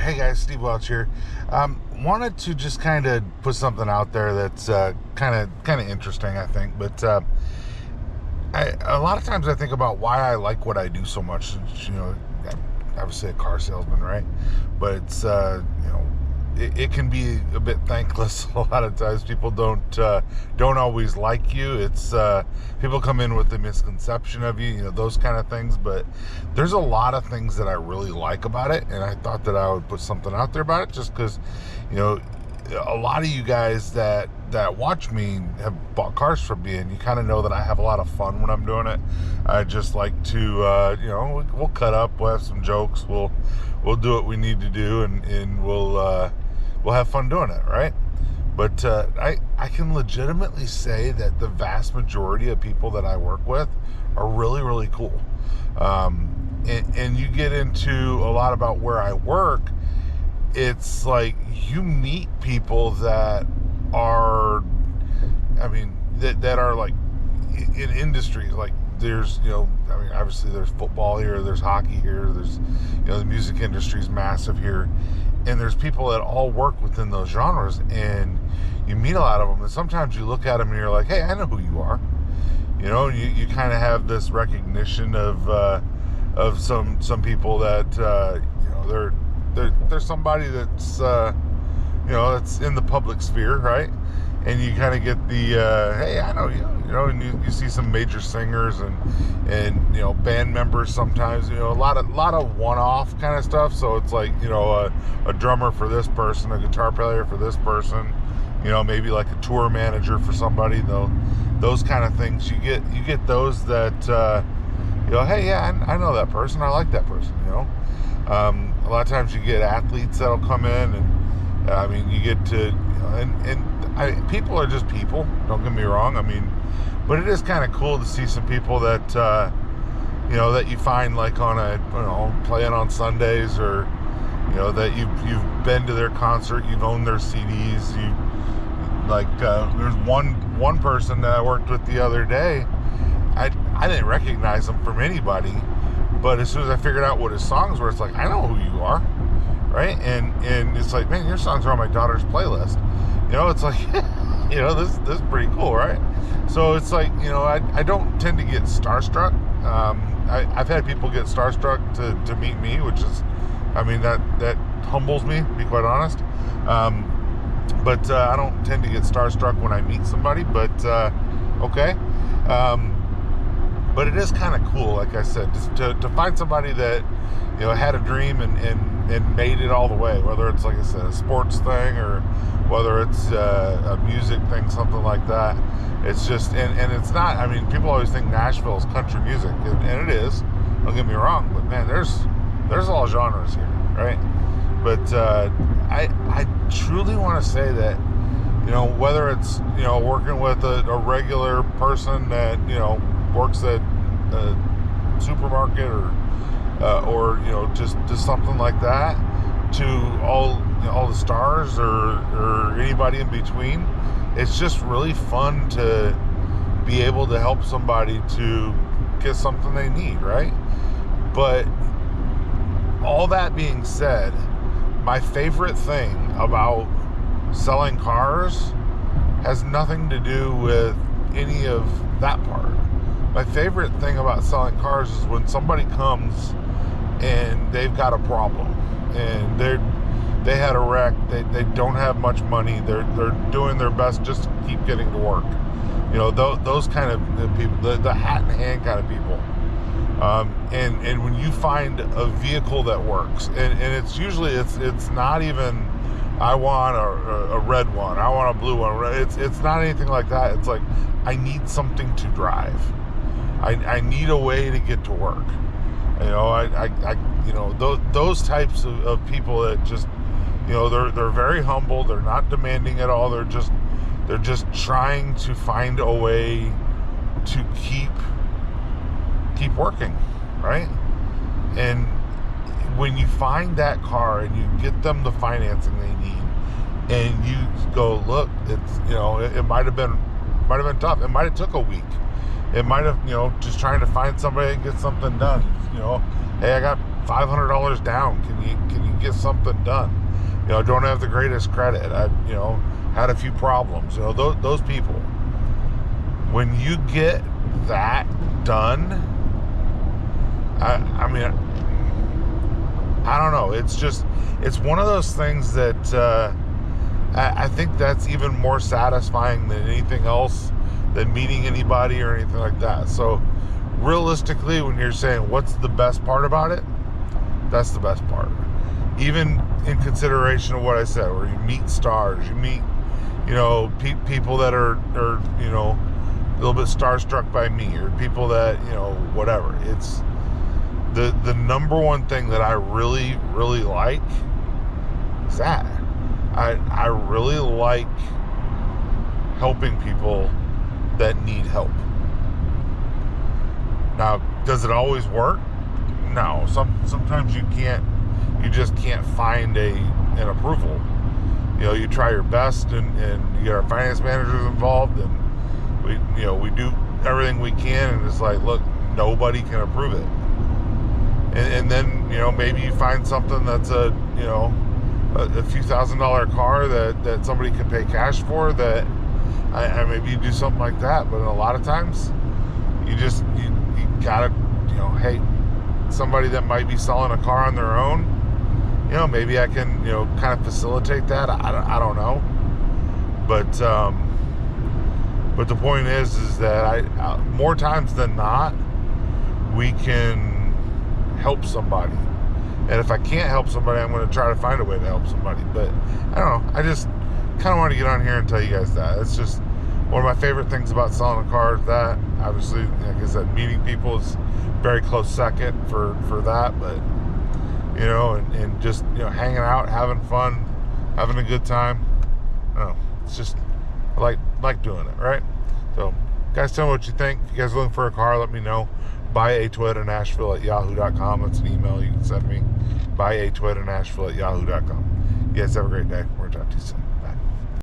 Hey guys, Steve Welch here. Wanted to just kind of put something out there that's kind of interesting, I think. But a lot of times I think about why I like what I do so much. I'm obviously a car salesman, right? But it's it can be a bit thankless. A lot of times people don't always like you. It's people come in with the misconception of you, those kind of things. But there's a lot of things that I really like about it, and I thought that I would put something out there about it, just because, a lot of you guys that watch me have bought cars from me, and you kind of know that I have a lot of fun when I'm doing it. I just like to, we'll cut up, we'll have some jokes, we'll do what we need to do, and we'll have fun doing it, right? But I can legitimately say that the vast majority of people that I work with are really, really cool. And you get into a lot about where I work. It's like you meet people that are, that are like in industries. Like there's, obviously there's football here, there's hockey here, there's, the music industry is massive here. And there's people that all work within those genres, and you meet a lot of them. And sometimes you look at them and you're like, hey, I know who you are. You kind of have this recognition of some people that, they're somebody that's, that's in the public sphere, right? And you kind of get the, hey, I know you, and you see some major singers and band members sometimes, a lot of one-off kind of stuff. So it's like, a drummer for this person, a guitar player for this person, maybe like a tour manager for somebody, though. Those kind of things, you get those that, hey, yeah, I know that person, I like that person, a lot of times you get athletes that'll come in, and you get to, people are just people, don't get me wrong. But it is kind of cool to see some people that, that you find like on playing on Sundays, or, that you've been to their concert, you've owned their CDs, there's one person that I worked with the other day. I didn't recognize him from anybody, but as soon as I figured out what his songs were, it's like, I know who you are, right? And it's like, man, your songs are on my daughter's playlist. It's like, this is pretty cool, right? So it's like, I don't tend to get starstruck. I've had people get starstruck to meet me, which is, that humbles me, to be quite honest. But I don't tend to get starstruck when I meet somebody, but okay. But it is kind of cool, like I said, just to find somebody that, had a dream and made it all the way, whether it's, like I said, a sports thing, or whether it's a music thing, something like that. It's just, and it's not, people always think Nashville is country music, and it is, don't get me wrong, but man, there's all genres here, right? But I truly want to say that, whether it's, working with a regular person that, works at a supermarket, or just something like that, to all the stars, or anybody in between. It's just really fun to be able to help somebody to get something they need, right? But all that being said, my favorite thing about selling cars has nothing to do with any of that part. My favorite thing about selling cars is when somebody comes and they've got a problem, and they had a wreck, they don't have much money, they're doing their best just to keep getting to work. Those kind of people, the hat in hand kind of people. And when you find a vehicle that works, and it's usually it's not even, I want a red one, I want a blue one. It's not anything like that. It's like, I need something to drive. I need a way to get to work. Those types of people that just, they're very humble. They're not demanding at all. They're just trying to find a way to keep working, right? And when you find that car and you get them the financing they need, and you go, look, it's, it might have been tough. It might have took a week. It might have, just trying to find somebody and get something done. Hey, I got $500 down. Can you get something done? You know, don't have the greatest credit. I, you know, had a few problems. You know, those people. When you get that done, I mean, I don't know. It's one of those things that I think that's even more satisfying than anything else, than meeting anybody or anything like that. So realistically, when you're saying what's the best part about it, that's the best part. Even in consideration of what I said, where you meet stars, you meet, you know, people that are, you know, a little bit starstruck by me, or people that, you know, whatever. It's the number one thing that I really, really like is that. I really like helping people that need help. Now, does it always work? No. Sometimes you just can't find an approval. You know, you try your best, and you get our finance managers involved, and we do everything we can, and it's like, look, nobody can approve it. And then, you know, maybe you find something that's a few $1,000 car that somebody can pay cash for, that I maybe you do something like that. But a lot of times you gotta, you know, hey, somebody that might be selling a car on their own, you know, maybe I can, you know, kind of facilitate that. I don't know, but the point is that I more times than not, we can help somebody. And if I can't help somebody, I'm going to try to find a way to help somebody. But I don't know. I just kind of want to get on here and tell you guys that. It's just one of my favorite things about selling a car. That, obviously, like I said, meeting people is very close second for that. But, you know, and just, you know, hanging out, having fun, having a good time. I don't know. It's just, I like doing it, right? So, guys, tell me what you think. If you guys are looking for a car, let me know. buyatoyotanashville@yahoo.com. That's an email you can send me. buyatoyotanashville@yahoo.com. You guys have a great day. We're going to talk to you soon.